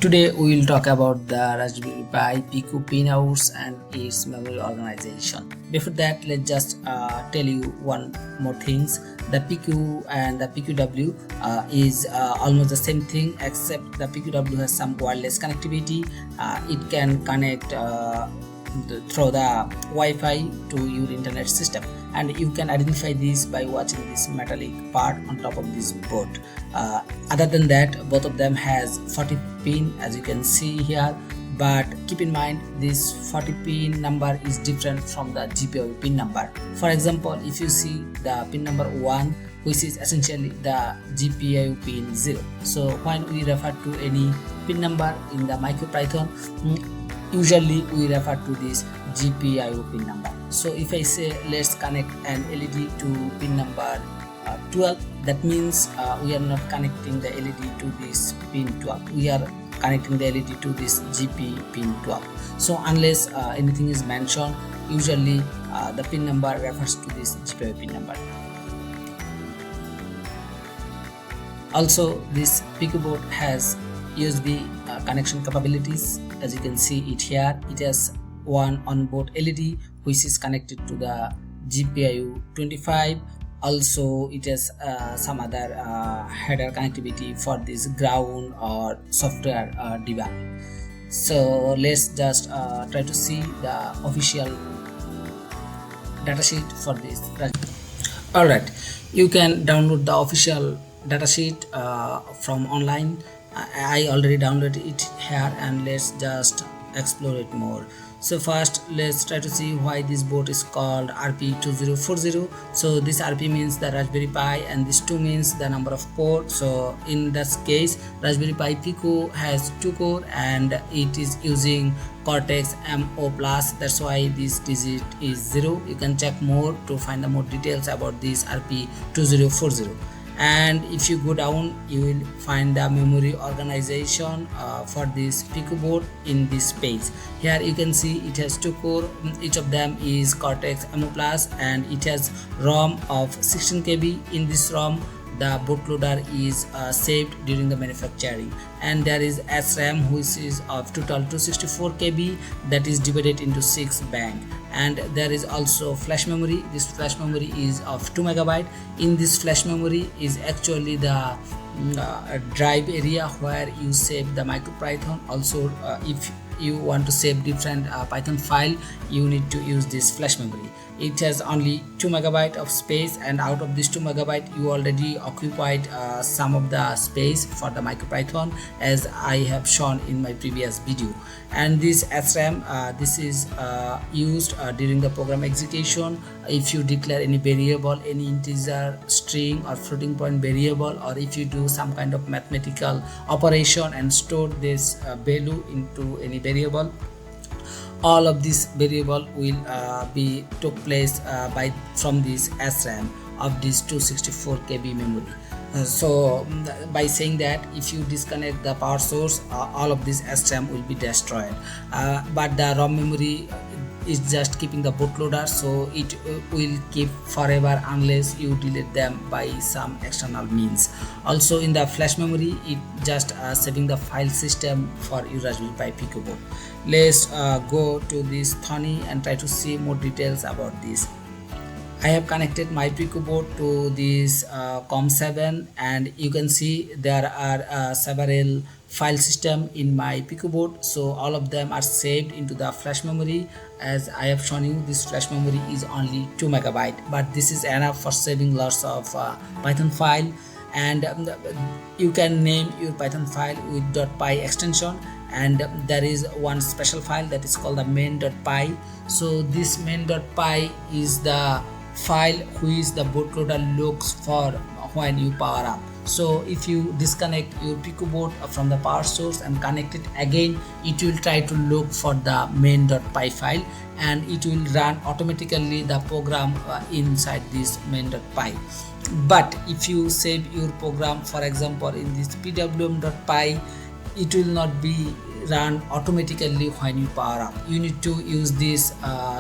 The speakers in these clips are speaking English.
Today we will talk about the Raspberry Pi Pico Pinouts and its memory organization. Before that, let's just tell you one more things. The Pico and the Pico W is almost the same thing, except the Pico W has some wireless connectivity. It can connect through the Wi-Fi to your internet system, and you can identify this by watching this metallic part on top of this board. Other than that, both of them has 40 pin, as you can see here, but keep in mind this 40 pin number is different from the GPIO pin number. For example, if you see the pin number 1, which is essentially the GPIO pin 0, so when we refer to any pin number in the MicroPython, usually we refer to this GPIO pin number. So if I say let's connect an LED to pin number 12, that means we are not connecting the LED to this pin 12, we are connecting the LED to this GP pin 12. So unless anything is mentioned, usually the pin number refers to this GPIO pin number. Also, this Pico board has USB connection capabilities. As you can see it here, it has one onboard LED which is connected to the GPIO 25. Also, it has some other header connectivity for this ground or software debug. So let's just try to see the official datasheet for this. Alright, you can download the official datasheet from online. I already downloaded it here, and let's just explore it more. So first, let's try to see why this board is called RP2040. So this RP means the Raspberry Pi, and this 2 means the number of ports. So in this case, Raspberry Pi Pico has 2 core and it is using Cortex M0+. That's why this digit is 0. You can check more to find the more details about this RP2040. And if you go down, you will find the memory organization for this Pico board in this page. Here you can see it has 2 core, each of them is Cortex M0+, and it has ROM of 16 KB. In this ROM, the bootloader is saved during the manufacturing, and there is SRAM which is of total 264 KB, that is divided into 6 bank. And there is also flash memory. This flash memory is of 2 MB. In this flash memory is actually the drive area where you save the MicroPython. Also, if you want to save different Python file, you need to use this flash memory. It has only 2 MB of space, and out of this 2 MB you already occupied some of the space for the MicroPython, as I have shown in my previous video. And this SRAM, this is used during the program execution. If you declare any variable, any integer, string or floating point variable, or if you do some kind of mathematical operation and store this value into any variable, all of this variable will be took place from this SRAM of this 264 KB memory. So by saying that, if you disconnect the power source, all of this SRAM will be destroyed, but the ROM memory is just keeping the bootloader, so it will keep forever unless you delete them by some external means. Also, in the flash memory, it just saving the file system for your Raspberry Pi Pico board. Let's go to this thonny and try to see more details about this. I have connected my Pico board to this COM7, and you can see there are several file system in my Pico board. So all of them are saved into the flash memory. As I have shown you, this flash memory is only 2 MB, but this is enough for saving lots of Python file. And you can name your Python file with .py extension, and there is one special file that is called the main.py. So this main.py is the file which the bootloader looks for when you power up. So if you disconnect your Pico board from the power source and connect it again, it will try to look for the main.py file, and it will run automatically the program inside this main.py. But if you save your program, for example, in this pwm.py, it will not be run automatically when you power up. You need to use this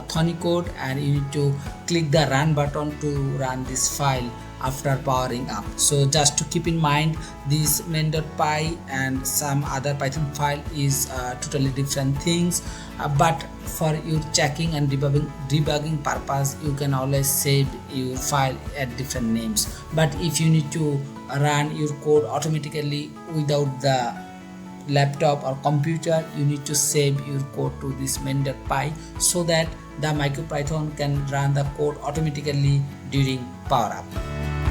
thonny code, and you need to click the run button to run this file after powering up. So just to keep in mind, this main.py and some other Python file is totally different things, but for your checking and debugging purpose, you can always save your file at different names. But if you need to run your code automatically without the laptop or computer, you need to save your code to this main.py so that the MicroPython can run the code automatically during power up.